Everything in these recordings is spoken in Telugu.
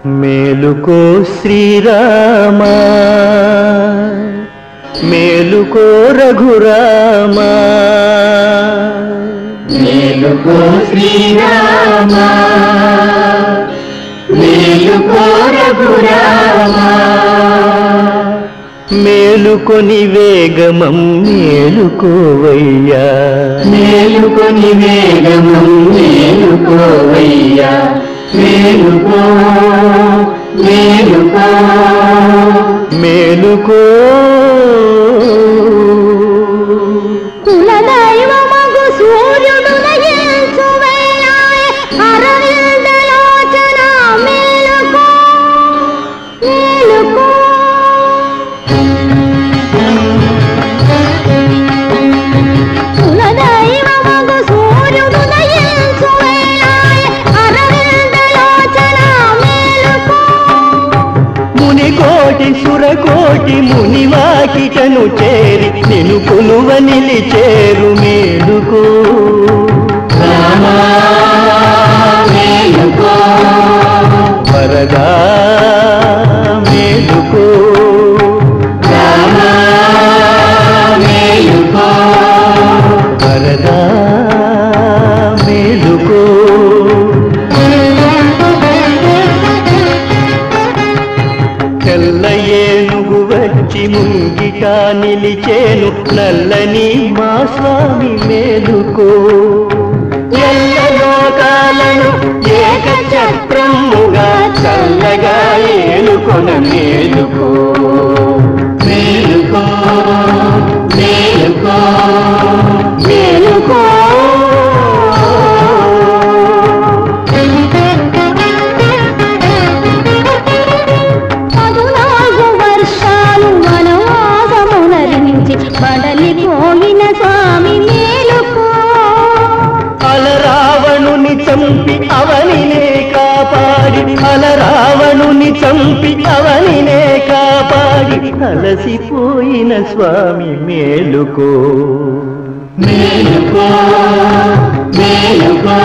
మేలుకో శ్రీరామా మేలుకో రఘురామా మేలుకో శ్రీరామా మేలుకో రఘురామా మేలుకొని వేగమం మేలుకోవయ్యా మేలుకొని వేగమం మేలుకోవయ్యా మేలుకో మేలుకో మేలుకో కులదైవమగు సూర్యుడు నయించువయ్యాయే అరవిందలోచన మేలుకో మేలుకో కులదైవమగు సూర్యుడు నయించువయ్యాయే అరవిందలోచన మేలుకో మునికోటి సురకోటి మునివాకిటను చేరి నిను కొలువ నిలిచేరు మేలుకో రామా మేలుకో వరదా మేలుకో రామా మేలుకో వరదా మేలుకో తెల్ల ఏనుగు వచ్చి ముంగిట నిలిచేను నల్లని మా స్వామి మేలుకో ఎల్ల లోకాలను ఏకచక్రముగా చల్లగా ఏలుకొన మేలుకో మేలుకో మేలుకో మేలుకో పదునాలుగు వర్షాలు వనవాసమునరించి బడలిపోయిన స్వామి మేలుకో అలరావణుని చంపి అవనినే కాపాడి అలరావణుని చంపి అవనినే కాపాడి అలసిపోయిన స్వామి మేలుకో మేలుకో మేలుకో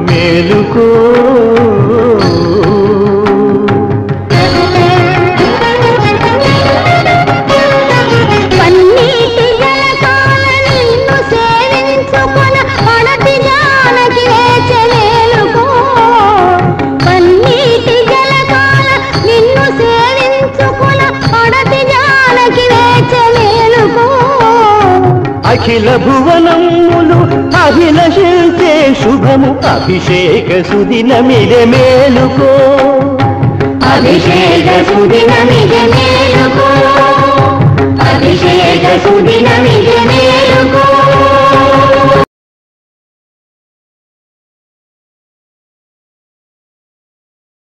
మేలుకో పన్నీటి జలకాల నిన్ను సేవించుకొన పడతి జానకి వేచె మేలుకో పన్నీటి జలకాల నిన్ను సేవించుకొన పడతి జానకి వేచె మేలుకో అఖిల భువనములు అభిలషించే శుభము అభిషేక సుదినమిదే మేలుకో అభిషేక సుదినమిదే మేలుకో అభిషేక సుదినమిదే